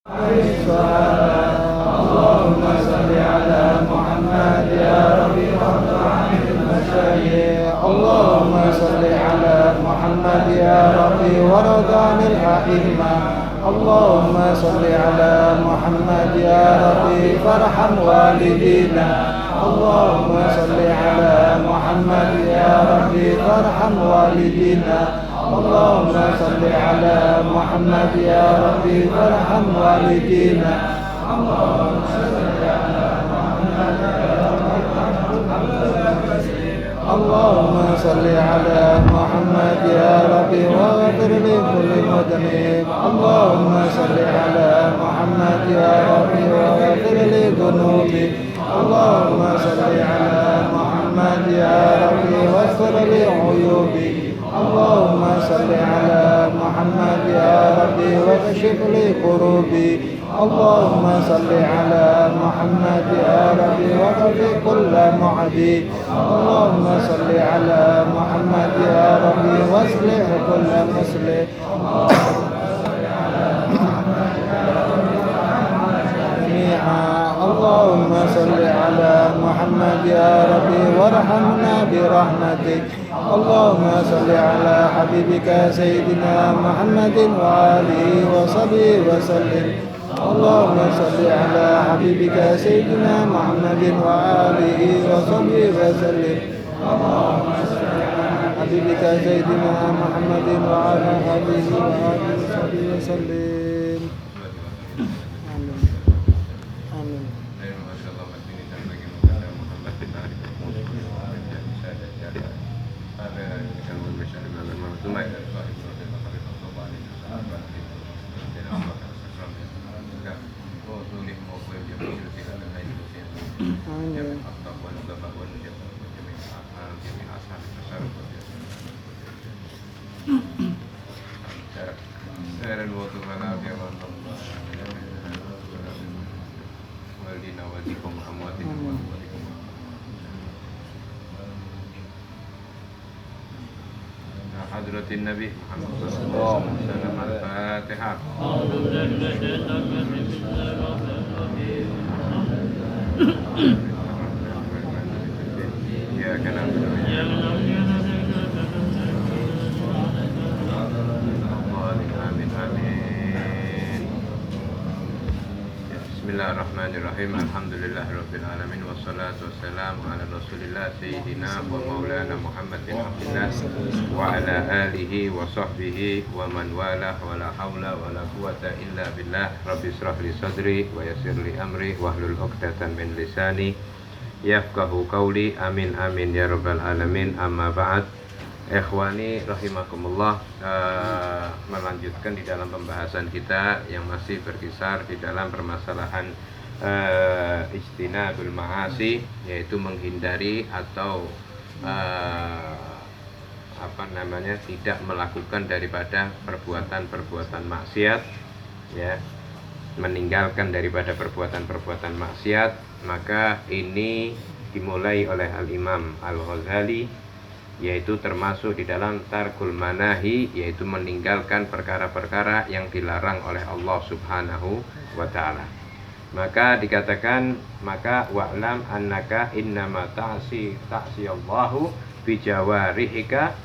اللهم صل على محمد يا ربي وارض عن المشايخ. اللهم صل على محمد يا ربي وارض عن الأئمة. اللهم صل على محمد يا ربي فارحم والدينا. اللهم صل على محمد يا ربي فارحم والدينا. اللهم صل على محمد يا ربي فارحم والدينا. اللهم صل على محمد يا ربي اللهم صل على محمد يا ربي واغفر لكل مذنب. اللهم صل على محمد يا ربي واغفر لذنوبي. اللهم صل على محمد يا ربي واغفر لعيوبي. اللهم صل على محمد يا ربي واكشف لي كروبي. اللهم صل على محمد يا ربي واغفر كل معدي. اللهم صل على محمد يا ربي واصلح كل مسلم. اللهم صل على محمد يا ربي وارحمنا برحمتك. اللهم صل على حبيبك سيدنا محمد وآله وصحبه وسلم. اللهم صل على حبيبك سيدنا محمد وآله وصحبه وسلم. اللهم صل على حبيبك سيدنا محمد وعلى آله وصحبه وسلم. Hadratin Nabi Muhammad sallallahu alaihi wasallam. Al-Fatihah. Ya kana Bismillahirrahmanirrahim. Alhamdulillahirabbil alamin wassalatu wassalamu ala Rasulillah sayyidina wa maulana Muhammad bin Abdullah wa ala alihi wa sahbihi wa man walah wa la haula wa la quwata illa billah. Rabbi israh li sadri wa yassir li amri wahlul 'uqdatam min lisani yafqahu qawli. Amin amin ya rabbal alamin. Amma ba'd. Ikhwani rahimakumullah, melanjutkan di dalam pembahasan kita yang masih berkisar di dalam permasalahan ijtinabul ma'asi, yaitu menghindari atau tidak melakukan daripada perbuatan-perbuatan maksiat, ya, meninggalkan daripada perbuatan-perbuatan maksiat. Maka ini dimulai oleh Al-Imam Al-Ghazali, yaitu termasuk di dalam tarkul manahi, yaitu meninggalkan perkara-perkara yang dilarang oleh Allah Subhanahu wa ta'ala. Maka dikatakan, maka wa'lam annaka innama ta'si Allahu bijawarihika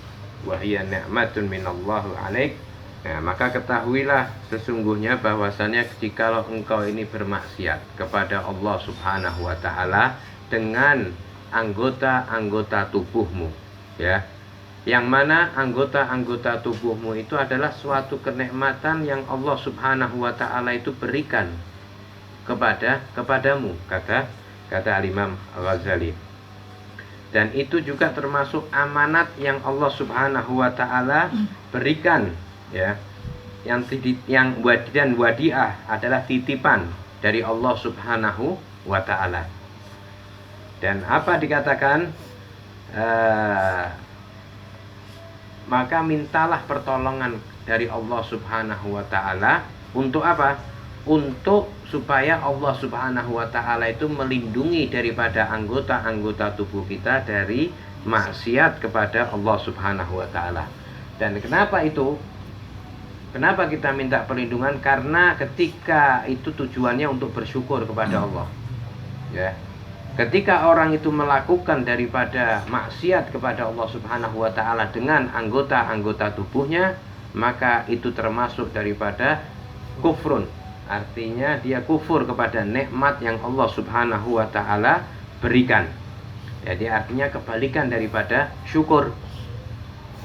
wa hiya ni'matun minallahu alaik. Nah, maka ketahuilah sesungguhnya bahwasanya jikalau engkau ini bermaksiat kepada Allah Subhanahu wa ta'ala dengan anggota-anggota tubuhmu, ya, yang mana anggota-anggota tubuhmu itu adalah suatu kenikmatan yang Allah Subhanahu wa ta'ala itu berikan kepadamu, kata Al-Imam Al-Ghazali. Dan itu juga termasuk amanat yang Allah Subhanahu wa ta'ala berikan, ya, yang dan wadiah adalah titipan dari Allah Subhanahu wa ta'ala. Dan apa dikatakan? Maka mintalah pertolongan dari Allah Subhanahu wa ta'ala. Untuk apa? Untuk supaya Allah Subhanahu wa ta'ala itu melindungi daripada anggota-anggota tubuh kita dari maksiat kepada Allah Subhanahu wa ta'ala. Dan kenapa itu? Kenapa kita minta perlindungan? Karena ketika itu tujuannya untuk bersyukur kepada Allah. Ya. Ketika orang itu melakukan daripada maksiat kepada Allah Subhanahu wa taala dengan anggota-anggota tubuhnya, maka itu termasuk daripada kufrun. Artinya dia kufur kepada nikmat yang Allah Subhanahu wa taala berikan. Jadi artinya kebalikan daripada syukur.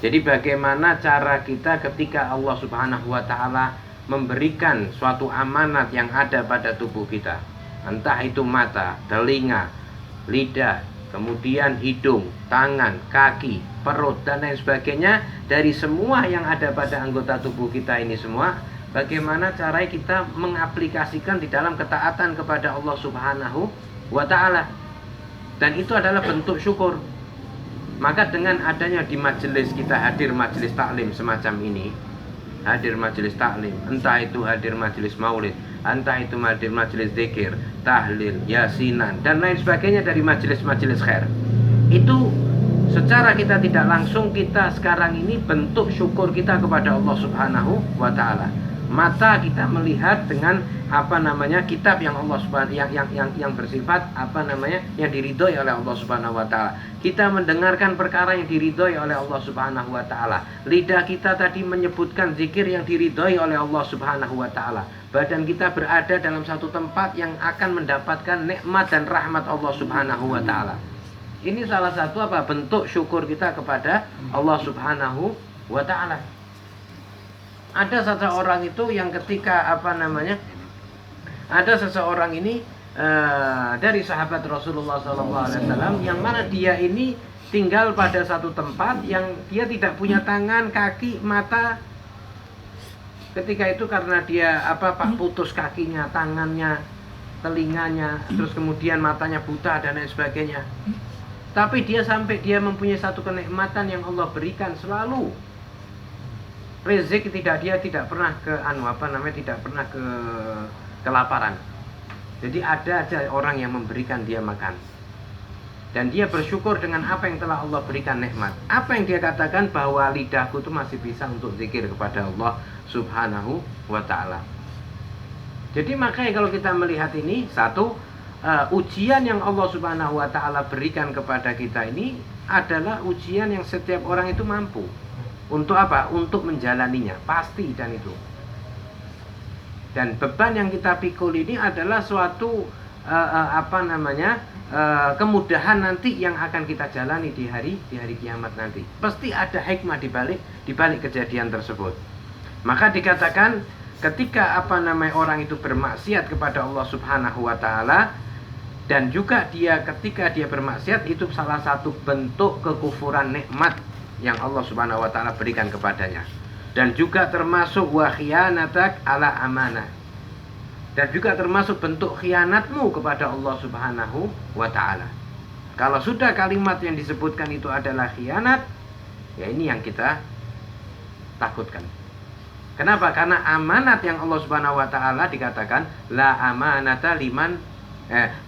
Jadi bagaimana cara kita ketika Allah Subhanahu wa taala memberikan suatu amanat yang ada pada tubuh kita, entah itu mata, telinga, lidah, kemudian hidung, tangan, kaki, perut dan lain sebagainya, dari semua yang ada pada anggota tubuh kita ini semua, bagaimana cara kita mengaplikasikan di dalam ketaatan kepada Allah Subhanahu wa taala. Dan itu adalah bentuk syukur. Maka dengan adanya di majelis kita hadir majelis taklim semacam ini, hadir majelis taklim, entah itu hadir majelis maulid, entah itu hadir majelis zikir, tahlil, yasinan dan lain sebagainya dari majelis-majelis khair. Itu secara kita tidak langsung kita sekarang ini bentuk syukur kita kepada Allah Subhanahu wa taala. Mata kita melihat dengan kitab yang Allah Subhanahu yang bersifat yang diridhoi oleh Allah Subhanahu wa taala. Kita mendengarkan perkara yang diridhoi oleh Allah Subhanahu wa taala. Lidah kita tadi menyebutkan zikir yang diridhoi oleh Allah Subhanahu wa taala. Badan kita berada dalam satu tempat yang akan mendapatkan nikmat dan rahmat Allah Subhanahu wa taala. Ini salah satu bentuk syukur kita kepada Allah Subhanahu wa taala. Ada seseorang itu yang ketika ada seseorang ini dari sahabat Rasulullah SAW yang mana dia ini tinggal pada satu tempat yang dia tidak punya tangan, kaki, mata. Ketika itu karena dia putus kakinya, tangannya, telinganya, terus kemudian matanya buta dan lain sebagainya. Tapi dia mempunyai satu kenikmatan yang Allah berikan selalu. Rezeki dia tidak pernah tidak pernah kelaparan. Jadi ada aja orang yang memberikan dia makan. Dan dia bersyukur dengan apa yang telah Allah berikan nikmat. Apa yang dia katakan bahwa lidahku itu masih bisa untuk zikir kepada Allah Subhanahu wa taala. Jadi makanya kalau kita melihat ini satu ujian yang Allah Subhanahu wa taala berikan kepada kita ini adalah ujian yang setiap orang itu mampu. Untuk apa? Untuk menjalaninya, pasti dan itu. Dan beban yang kita pikul ini adalah suatu kemudahan nanti yang akan kita jalani di hari kiamat nanti. Pasti ada hikmah di balik kejadian tersebut. Maka dikatakan ketika orang itu bermaksiat kepada Allah Subhanahu wa taala dan juga ketika dia bermaksiat itu salah satu bentuk kekufuran nikmat yang Allah Subhanahu wa taala berikan kepadanya. Dan juga termasuk wa khiyanatak ala amanah. Dan juga termasuk bentuk khianatmu kepada Allah Subhanahu wa taala. Kalau sudah kalimat yang disebutkan itu adalah khianat, ya ini yang kita takutkan. Kenapa? Karena amanat yang Allah Subhanahu wa taala dikatakan la amanata liman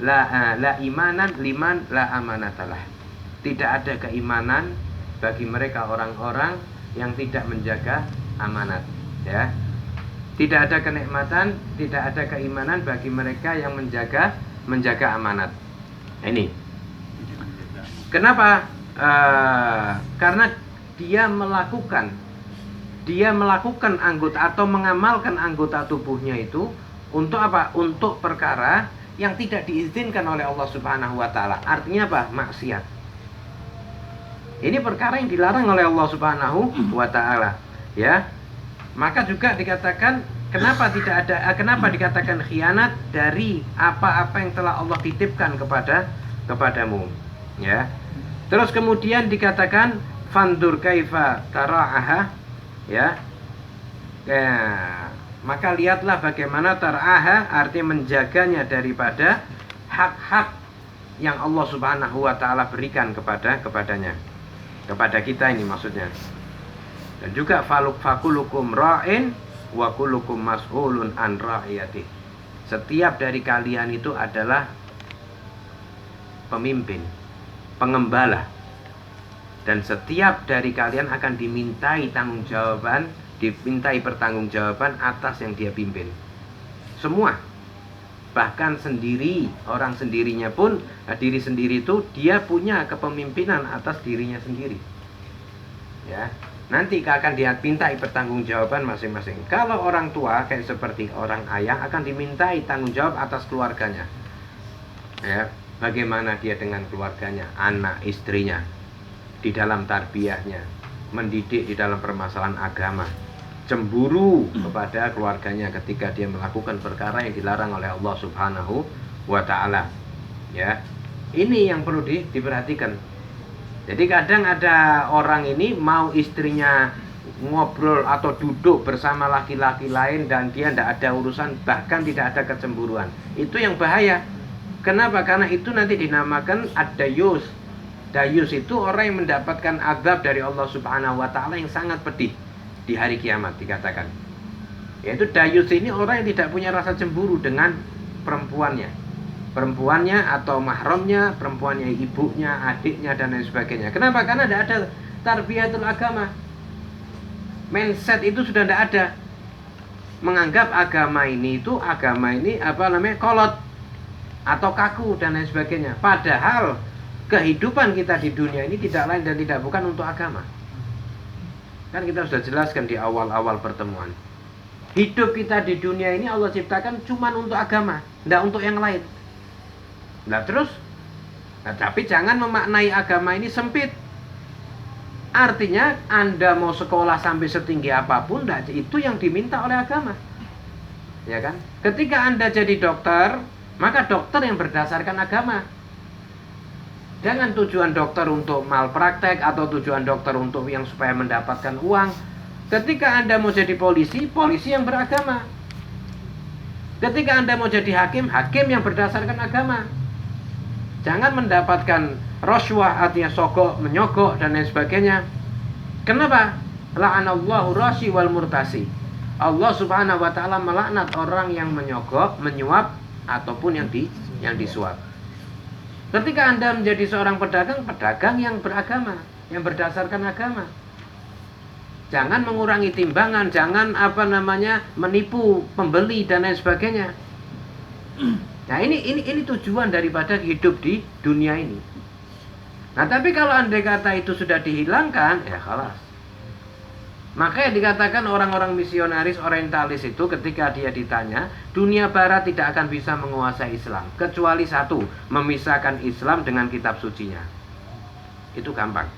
la imanan liman la amanatalah. Tidak ada keimanan bagi mereka orang-orang yang tidak menjaga amanat, ya. Tidak ada kenikmatan, tidak ada keimanan bagi mereka yang menjaga amanat. Ini. Kenapa? Karena dia melakukan anggota atau mengamalkan anggota tubuhnya itu untuk apa? Untuk perkara yang tidak diizinkan oleh Allah Subhanahu wa taala. Artinya apa? Maksiat. Ini perkara yang dilarang oleh Allah Subhanahu wa taala, ya. Maka juga dikatakan kenapa dikatakan khianat dari apa-apa yang telah Allah titipkan kepadamu, ya. Terus kemudian dikatakan fandur kaifa tara'aha, ya. Maka lihatlah bagaimana tar'aha artinya menjaganya daripada hak-hak yang Allah Subhanahu wa taala berikan kepadanya. Kepada kita ini maksudnya. Dan juga fakulukum ra'in wa kulukum mas'ulun an ra'iyati. Setiap dari kalian itu adalah pemimpin, pengembala. Dan setiap dari kalian akan dimintai dimintai pertanggungjawaban atas yang dia pimpin. Semua. Bahkan sendiri, orang sendirinya pun, diri sendiri itu dia punya kepemimpinan atas dirinya sendiri. Ya, nanti akan dimintai pertanggungjawaban masing-masing. Kalau orang tua kayak seperti orang ayah akan dimintai tanggung jawab atas keluarganya. Ya, bagaimana dia dengan keluarganya, anak, istrinya, di dalam tarbiyahnya, mendidik di dalam permasalahan agama, cemburu kepada keluarganya ketika dia melakukan perkara yang dilarang oleh Allah Subhanahu wa ta'ala. Ya, ini yang perlu diperhatikan. Jadi kadang ada orang ini mau istrinya ngobrol atau duduk bersama laki-laki lain dan dia tidak ada urusan, bahkan tidak ada kecemburuan. Itu yang bahaya. Kenapa? Karena itu nanti dinamakan ad-dayus. Dayus itu orang yang mendapatkan azab dari Allah Subhanahu wa ta'ala yang sangat pedih di hari kiamat, dikatakan. Yaitu dayus ini orang yang tidak punya rasa cemburu dengan perempuannya atau mahramnya, perempuannya, ibunya, adiknya, dan lain sebagainya. Kenapa? Karena tidak ada tarbiyatul agama. Mindset itu sudah tidak ada. Menganggap agama ini kolot atau kaku dan lain sebagainya. Padahal kehidupan kita di dunia ini tidak lain dan tidak bukan untuk agama. Kan kita sudah jelaskan di awal-awal pertemuan. Hidup kita di dunia ini Allah ciptakan cuma untuk agama, tidak untuk yang lain. Tapi jangan memaknai agama ini sempit. Artinya Anda mau sekolah sampai setinggi apapun, itu yang diminta oleh agama. Ya kan? Ketika Anda jadi dokter, maka dokter yang berdasarkan agama. Jangan tujuan dokter untuk malpraktek atau tujuan dokter untuk yang supaya mendapatkan uang. Ketika Anda mau jadi polisi, polisi yang beragama. Ketika Anda mau jadi hakim, hakim yang berdasarkan agama. Jangan mendapatkan roswah, artinya sogok, menyogok, dan lain sebagainya. Kenapa? La'anallahu rashi wal murtasi. Allah Subhanahu wa ta'ala melaknat orang yang menyogok, menyuap, ataupun yang disuap. Ketika Anda menjadi seorang pedagang yang beragama, yang berdasarkan agama. Jangan mengurangi timbangan, jangan menipu pembeli dan lain sebagainya. Nah, ini tujuan daripada hidup di dunia ini. Nah, tapi kalau andai kata itu sudah dihilangkan, ya khalas. Makanya dikatakan orang-orang misionaris orientalis itu ketika dia ditanya, dunia barat tidak akan bisa menguasai Islam kecuali satu, memisahkan Islam dengan kitab sucinya. Itu gampang.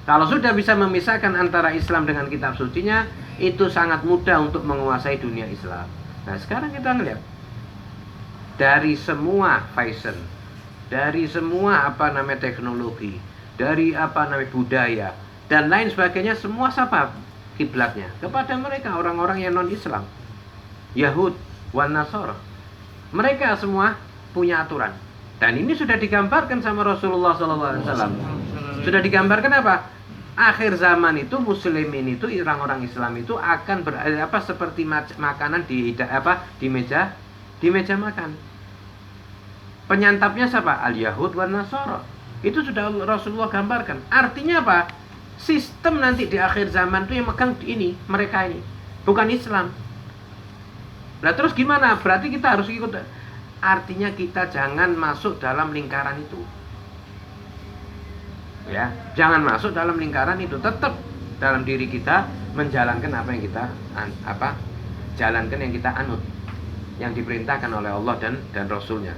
Kalau sudah bisa memisahkan antara Islam dengan kitab sucinya, itu sangat mudah untuk menguasai dunia Islam. Nah, sekarang kita melihat dari semua fashion, dari semua teknologi, dari budaya dan lain sebagainya, semua siapa kiblatnya? Kepada mereka, orang-orang yang non-Islam, Yahud wan Nasara. Mereka semua punya aturan. Dan ini sudah digambarkan sama Rasulullah SAW. Sudah digambarkan apa? Akhir zaman itu muslimin itu, orang-orang Islam itu akan seperti makanan di meja makan. Penyantapnya siapa? Al-Yahud wan Nasara. Itu sudah Rasulullah gambarkan. Artinya apa? Sistem nanti di akhir zaman itu yang megang mereka ini, bukan Islam. Nah, terus gimana? Berarti kita harus ikut. Artinya kita jangan masuk dalam lingkaran itu. Ya, jangan masuk dalam lingkaran itu. Tetap dalam diri kita menjalankan apa yang kita jalankan, yang kita anut, yang diperintahkan oleh Allah dan Rasulnya.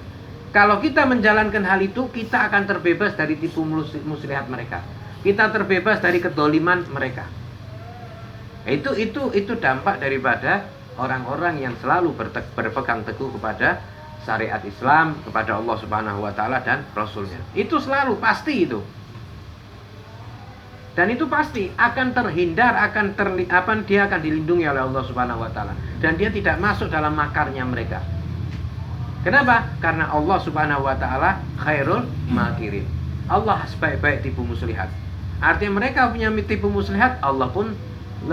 Kalau kita menjalankan hal itu, kita akan terbebas dari tipu muslihat mereka. Kita terbebas dari kedoliman mereka. Itu dampak daripada orang-orang yang selalu berpegang teguh kepada syariat Islam, kepada Allah Subhanahu wa ta'ala dan Rasulnya. Itu selalu pasti itu. Dan itu pasti akan terhindar, dia akan dilindungi oleh Allah Subhanahu wa ta'ala. Dan dia tidak masuk dalam makarnya mereka. Kenapa? Karena Allah Subhanahu wa ta'ala khairul makirin. Allah sebaik-baik tipu muslihat. Artinya mereka punya tipu muslihat, Allah pun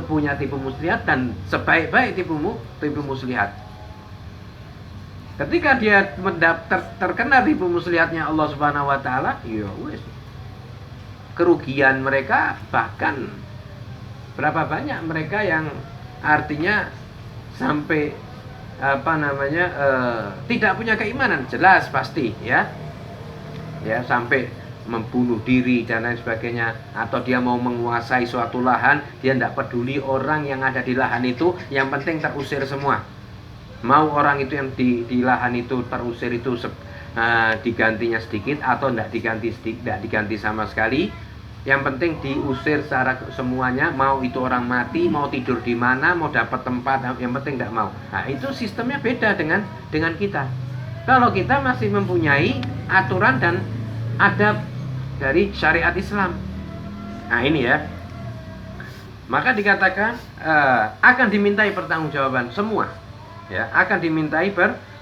punya tipu muslihat, dan sebaik-baik tipu muslihat. Ketika dia terkena tipu muslihatnya Allah Subhanahu wa ta'ala, ya wes, kerugian mereka bahkan Berapa banyak mereka yang artinya sampai tidak punya keimanan, jelas pasti ya sampai membunuh diri dan lain sebagainya, atau dia mau menguasai suatu lahan, dia tidak peduli orang yang ada di lahan itu, yang penting terusir semua. Mau orang itu yang di lahan itu terusir itu digantinya sedikit atau tidak diganti sama sekali, yang penting diusir secara semuanya, mau itu orang mati, mau tidur di mana, mau dapat tempat, yang penting tidak mau. Nah, itu sistemnya beda dengan kita. Kalau kita masih mempunyai aturan dan adab dari syariat Islam. Nah, ini ya. Maka dikatakan akan dimintai pertanggungjawaban semua. Ya, akan dimintai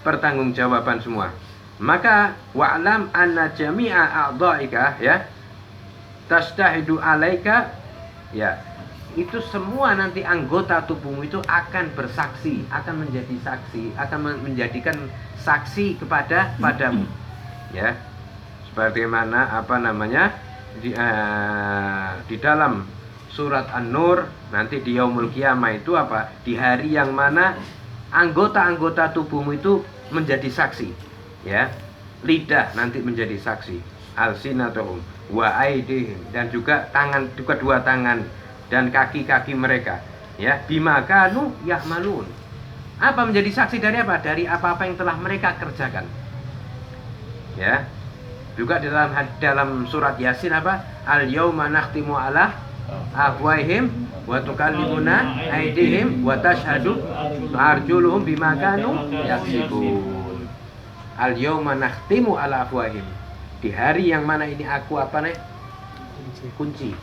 pertanggungjawaban semua. Maka wa'lam anna jami'a a'dha'ika ya tashtahidu alaika, ya itu semua nanti anggota tubuhmu itu akan bersaksi, akan menjadi saksi, akan menjadikan saksi padamu, ya sebagaimana di dalam surat An-Nur nanti di yaumul qiyamah itu di hari yang mana anggota-anggota tubuhmu itu menjadi saksi, ya lidah nanti menjadi saksi, alsinatuhum wa aidihim, dan juga kedua tangan dan kaki-kaki mereka, ya bima kanu ya'malun. Apa menjadi saksi dari apa? Dari apa-apa yang telah mereka kerjakan. Ya. Juga dalam surat Yasin al yauma nakhtimu ala afwahihim wa tukallimuna aydihim wa tashhadu arjuluhum bima kanu yaksibun. Al yauma nakhtimu ala afwahihim. Di hari yang mana ini aku kunci.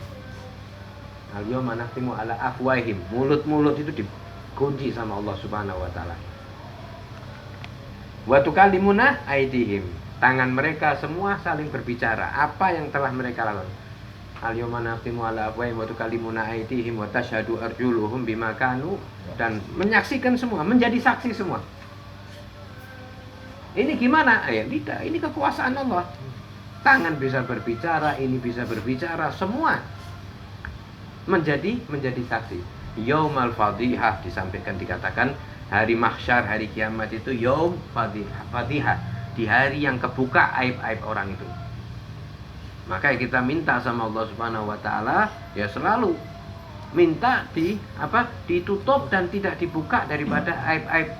Al-yawma nakhtimu ala afwahihim. Mulut-mulut itu dikunci sama Allah Subhanahu wa taala. Wa tukallimuna aydihim. Tangan mereka semua saling berbicara apa yang telah mereka lakukan. Al-yawma nakhtimu ala afwahihim wa tukallimuna aydihim wa tashhadu arjuluhum bima kanu, dan menyaksikan semua, menjadi saksi semua. Ini gimana? Tidak, ini kekuasaan Allah. Tangan bisa berbicara, ini bisa berbicara, semua menjadi saksi. Yaumal fadihah disampaikan, dikatakan hari mahsyar, hari kiamat itu yaum fadihah, di hari yang kebuka aib-aib orang itu. Maka kita minta sama Allah Subhanahu wa taala, ya selalu minta ditutup dan tidak dibuka daripada aib-aib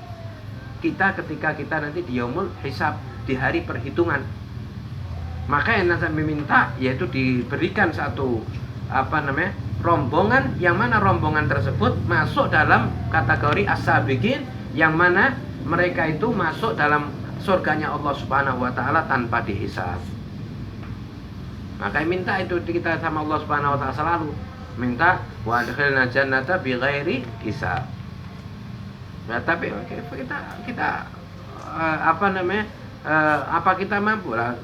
kita ketika kita nanti di yaumul hisab, di hari perhitungan. Maka yang saya meminta yaitu diberikan satu rombongan, yang mana rombongan tersebut masuk dalam kategori as-sabiqin, yang mana mereka itu masuk dalam surganya Allah Subhanahu wa taala tanpa dihisab. Maka minta itu kita sama Allah Subhanahu wa taala, selalu minta wa adkhilna jannata bighairi hisab. Nah, tapi kita apa kita mampu lah?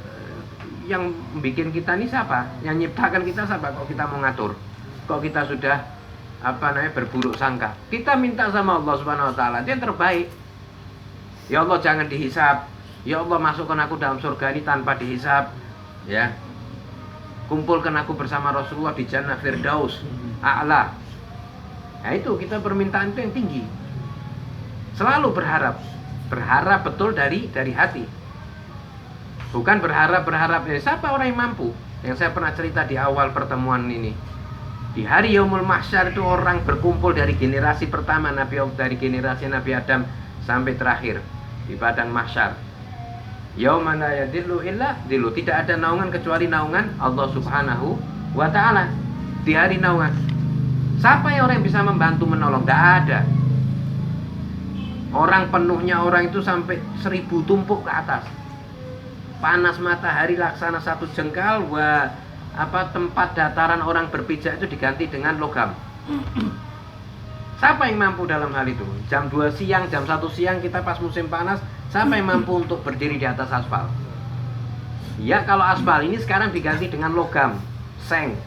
Yang bikin kita ini siapa? Yang nyiptakan kita siapa? Kok kita mau ngatur? Kok kita sudah berburuk sangka? Kita minta sama Allah Subhanahu wa taala yang terbaik. Ya Allah, jangan dihisab. Ya Allah, masukkan aku dalam surga ini tanpa dihisab. Ya. Kumpulkan aku bersama Rasulullah di Jannah Firdaus A'la. Nah, itu kita permintaan itu yang tinggi. Selalu berharap betul dari hati. Bukan berharap siapa orang yang mampu. Yang saya pernah cerita di awal pertemuan ini, di hari Yaumul Mahsyar itu orang berkumpul dari generasi pertama dari generasi Nabi Adam sampai terakhir di padang mahsyar. Yauma la yadillu illa dillu, tidak ada naungan kecuali naungan Allah Subhanahu wa taala. Di hari naungan, siapa yang orang yang bisa membantu menolong? Tidak ada. Orang penuhnya orang itu sampai 1000 tumpuk ke atas. Panas matahari laksana satu jengkal, tempat dataran orang berpijak itu diganti dengan logam. Siapa yang mampu dalam hal itu? Jam 2 siang, jam 1 siang kita pas musim panas, siapa yang mampu untuk berdiri di atas aspal? Ya, kalau aspal ini sekarang diganti dengan logam, seng.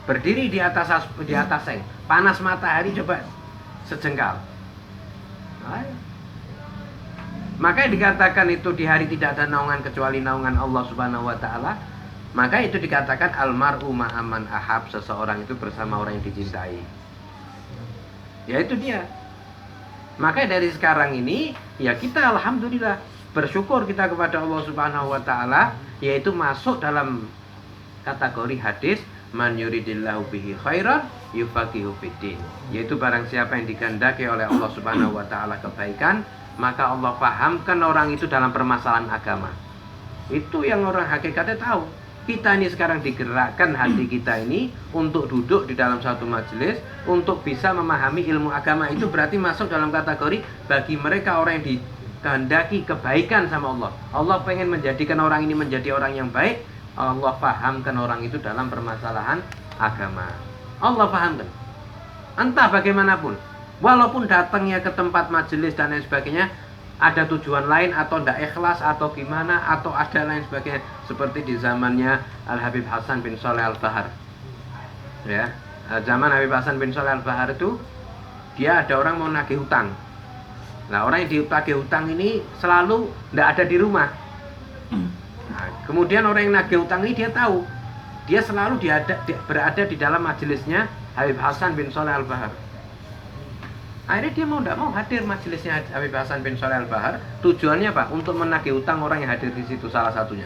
Berdiri di atas seng, panas matahari coba sejengkal. Maka dikatakan itu di hari tidak ada naungan kecuali naungan Allah Subhanahu wa taala. Maka itu dikatakan almar'u ma'aman ahab, seseorang itu bersama orang yang dicintai. Ya itu dia. Maka dari sekarang ini ya kita alhamdulillah bersyukur kita kepada Allah Subhanahu wa taala, yaitu masuk dalam kategori hadis man yuridillahu bihi khairan yufaqihu fiddin, yaitu barang siapa yang dikehendaki oleh Allah Subhanahu wa taala kebaikan, maka Allah pahamkan orang itu dalam permasalahan agama. Itu yang orang hakikatnya tahu. Kita ini sekarang digerakkan hati kita ini untuk duduk di dalam satu majelis untuk bisa memahami ilmu agama. Itu berarti masuk dalam kategori bagi mereka orang yang dikehendaki kebaikan sama Allah. Allah pengen menjadikan orang ini menjadi orang yang baik. Allah pahamkan orang itu dalam permasalahan agama. Allah pahamkan. Entah bagaimanapun, walaupun datangnya ke tempat majelis dan lain sebagainya ada tujuan lain atau tidak ikhlas atau gimana atau ada lain sebagainya, seperti di zamannya Al Habib Hasan bin Shalih Al Bahar. Ya, zaman Habib Hasan bin Shalih Al Bahar itu dia ada orang mau nagih hutang. Nah, orang yang ditagih hutang ini selalu tidak ada di rumah. Nah, kemudian orang yang nagih hutang ini dia tahu, dia selalu berada di dalam majelisnya Habib Hasan bin Shalih Al Bahar. Akhirnya dia mau tidak mau hadir majelisnya Habib Hasan bin Shalih Al Bahar. Tujuannya apa? Untuk menagih hutang orang yang hadir di situ, salah satunya.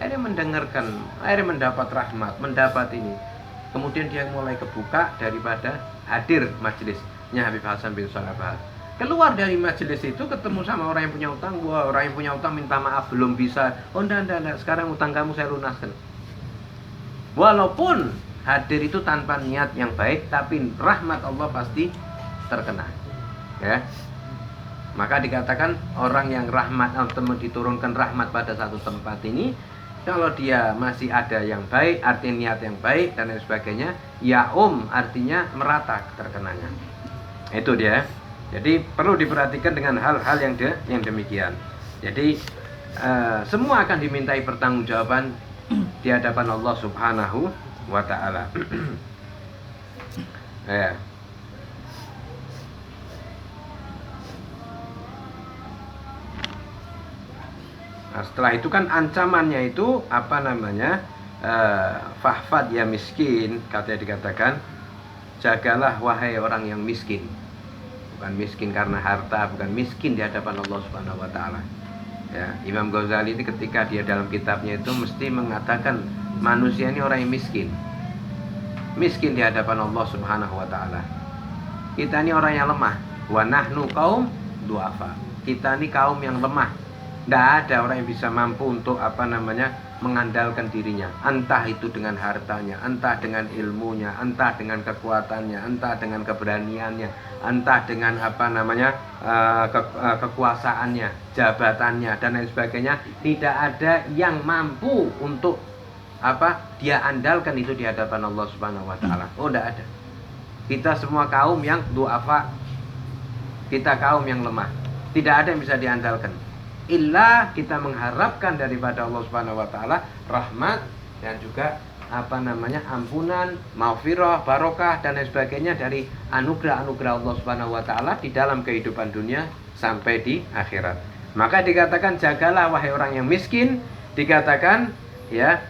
Akhirnya mendengarkan, akhirnya mendapat rahmat, mendapat ini. Kemudian dia mulai kebuka daripada hadir majelisnya Habib Hasan bin Shalih Al Bahar. Keluar dari majelis itu ketemu sama orang yang punya hutang. Wah, orang yang punya hutang minta maaf, belum bisa. Oh enggak, sekarang hutang kamu saya lunaskan. Walaupun hadir itu tanpa niat yang baik, tapi rahmat Allah pasti terkena. Ya. Maka dikatakan orang yang rahmat atau diturunkan rahmat pada satu tempat ini, kalau dia masih ada yang baik, artinya niat yang baik dan lain sebagainya, ya artinya merata terkenanya. Itu dia. Jadi perlu diperhatikan dengan hal-hal yang demikian. Jadi semua akan dimintai pertanggungjawaban di hadapan Allah Subhanahu wa taala. Ya. Nah, setelah itu kan ancamannya itu apa namanya? Fahfad ya miskin, katanya dikatakan, jagalah wahai orang yang miskin. Bukan miskin karena harta, bukan miskin di hadapan Allah Subhanahu wa taala. Ya, Imam Ghazali ini ketika dia dalam kitabnya itu mesti mengatakan manusia ini orang yang miskin. Miskin di hadapan Allah Subhanahu wa taala. Kita ini orang yang lemah. Wa nahnu kaum du'afa. Kita ini kaum yang lemah. Tidak ada orang yang bisa mampu untuk apa namanya mengandalkan dirinya, entah itu dengan hartanya, entah dengan ilmunya, entah dengan kekuatannya, entah dengan keberaniannya, entah dengan apa namanya kekuasaannya, jabatannya dan lain sebagainya. Tidak ada yang mampu untuk apa dia andalkan itu di hadapan Allah Subhanahu wa taala. Oh, tidak ada. Kita semua kaum yang du'afa. Kita kaum yang lemah. Tidak ada yang bisa diandalkan. Illa kita mengharapkan daripada Allah Subhanahu wa taala rahmat dan juga apa namanya ampunan, maghfirah, barokah dan lain sebagainya dari anugerah-anugerah Allah Subhanahu wa taala di dalam kehidupan dunia sampai di akhirat. Maka dikatakan jagalah wahai orang yang miskin, dikatakan ya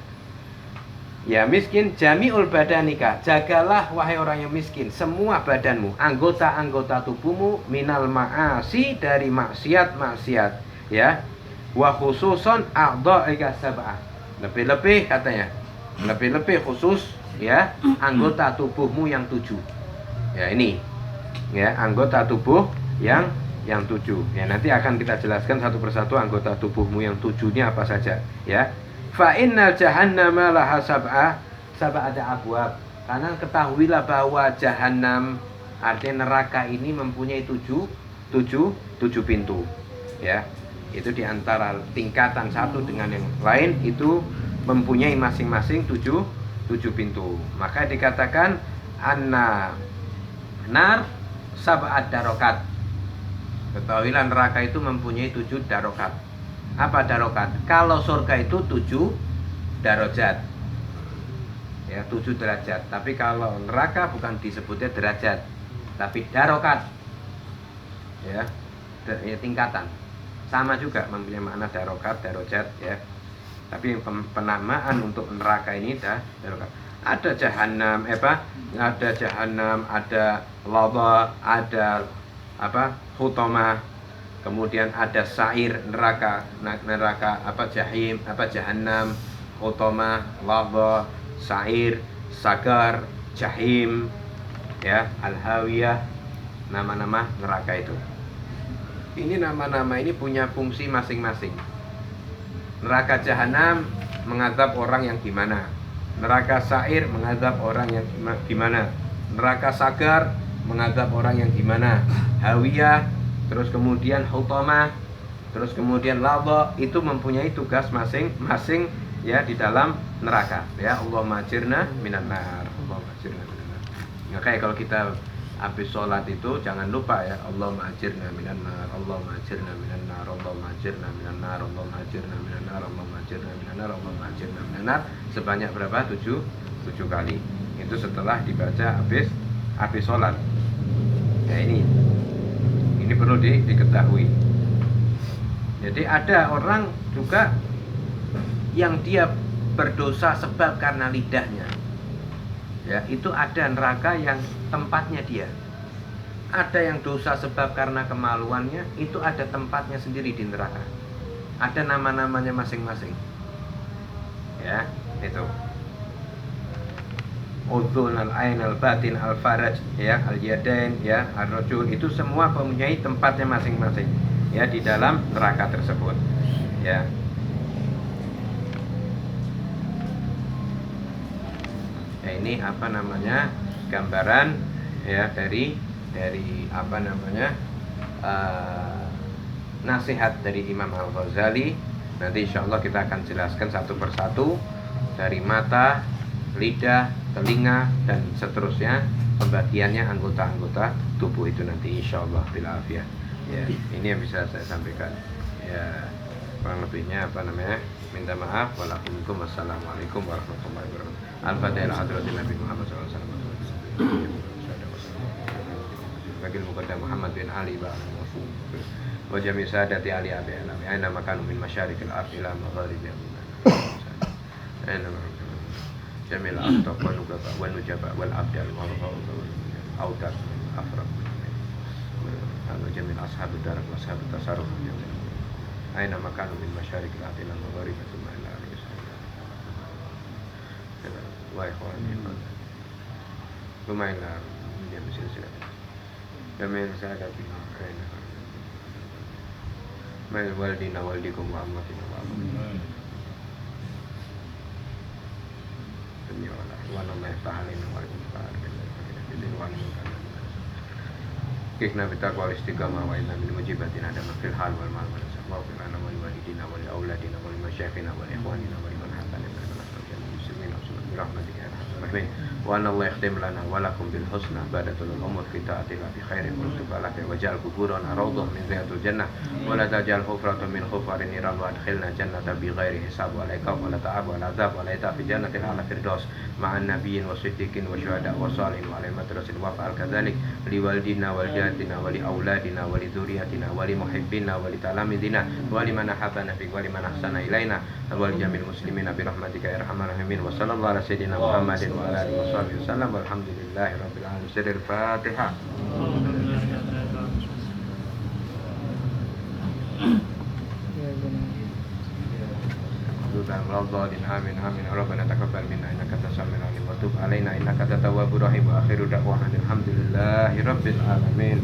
miskin jami'ul badanika, jagalah wahai orang yang miskin semua badanmu, anggota-anggota tubuhmu minal ma'asi, dari maksiat-maksiat. Ya, wa khususon a'dha'ika sab'ah. Lebih-lebih katanya, lebih-lebih khusus ya anggota tubuhmu yang 7. Ya ini, ya anggota tubuh yang 7. Ya nanti akan kita jelaskan satu persatu anggota tubuhmu yang 7-nya apa saja. Ya, fa innal jahannama laha sab'ata abwab. Karena ketahuilah bahwa jahanam artinya neraka ini mempunyai 7 pintu. Ya. Itu diantara tingkatan satu dengan yang lain itu mempunyai masing-masing 7 pintu. Maka dikatakan anna nar sab'at darokat. Ketahuilah neraka itu mempunyai 7 darokat. Apa darokat? Kalau surga itu 7 darajat. Ya, 7 derajat. Tapi kalau neraka bukan disebutnya derajat, tapi darokat. Ya, tingkatan. Sama juga mempunyai makna darokat, darajat ya. Tapi penamaan untuk neraka ini ada jahanam, ada jahanam, ada lava, ada hutomah, kemudian ada sa'ir, neraka jahim, jahanam, hutomah, lava, sa'ir, sagar, jahim, ya, al-hawiyah, nama-nama neraka itu. Ini nama-nama ini punya fungsi masing-masing. Neraka jahanam mengadab orang yang gimana? Neraka sa'ir mengadab orang yang gimana? Neraka sagar mengadab orang yang gimana? Hawiyah, terus kemudian hutamah, terus kemudian lava, itu mempunyai tugas masing-masing ya di dalam neraka. Ya, Allahumma ajirna minan nar. Allahumma ajirna minan nar. Makanya kalau kita habis sholat itu jangan lupa ya, Allahumma ajirna minan nar, Allahumma ajirna minan nar, Allahumma ajirna minan nar, Allahumma ajirna minan nar, Allahumma ajirna minan nar, Allahumma ajirna minan nar, sebanyak berapa? 7 kali. Itu setelah dibaca habis sholat. Ya, ini perlu diketahui. Jadi ada orang juga yang dia berdosa sebab karena lidahnya. Ya, itu ada neraka yang tempatnya dia. Ada yang dosa sebab karena kemaluannya, itu ada tempatnya sendiri di neraka. Ada nama-namanya masing-masing. Ya, itu. Udhun, al-ain, al-batin, al-faraj, ya, al-yadain, ya, ar-rajul, itu semua mempunyai tempatnya masing-masing ya di dalam neraka tersebut. Ya. Ini gambaran ya dari nasihat dari Imam Al-Ghazali. Nanti insya Allah kita akan jelaskan satu persatu dari mata, lidah, telinga, dan seterusnya pembagiannya anggota-anggota tubuh itu nanti insya Allah bil afiyah. Ya, ini yang bisa saya sampaikan. Ya, kurang lebihnya minta maaf. Wassalamualaikum warahmatullahi wabarakatuh. Al-Fatihah hadratin Nabi Muhammad sallallahu alaihi wasallam. Wakil Muqaddam Muhammad bin Ali wa jami' sadati Ali Abi Alami aina makanu min masyarikil ardi ila magharibiha aina jamil aqtab wa nugaba wa nujaba wal abdal wal awdar afraq wa jamil ashabu darak wa ashabu tasarruf aina makanu min masyarikil ardi ila magharibiha wa ikhwani lumayan dia mesti silakan kami sadar bina kaina mal waldina waldikum wa ammatina wa ammatina demi Allah wa Allah ta'ala wa kikna bitaqwa wal istiqamah wa inna min mujibatina ada fil hal wal mal wal sabab wa lana wal walidina wal auladina wal masyayikhina wal ikhwanina wal man hasana min al-muslimin bi rahmatika ya arhamar rahimin wa anna Allah yakhtim lana wa lakum bil husna badatul umur fi ta'atina bi khairin wa tubalaka wa ja'al quburana rawdah min riyadil jannah wa la taj'al hufratan min hufarin niran wa adkhilna jannata bi ghairi hisab wa la iqab wa la ta'ab wa la adab wa la ita fi jannatil a'la firdaus ma'an nabiyyin wa siddiqin wa syuhada wa salihin wa alaihi madrasin wa fa'al kadzalik li walidina wal jadina wa li auladina wa li dzurriyyatina wa li muhibbina wa li talamidina wa liman ahabbana fi wa liman ahsana ilaina wa li jamil muslimina bi rahmatika ya arhamar rahimin wa sallallahu ala sayyidina Muhammadin wa ala alihi wasallam walhamdulillahi rabbil alamin. Sirrul Fatihah. Amin amin. Rabbana taqabbal minna innaka antas samiul alim wa tub alaina innaka antat tawwabur rahim wa akhiru da'wana alhamdulillahi rabbil alamin.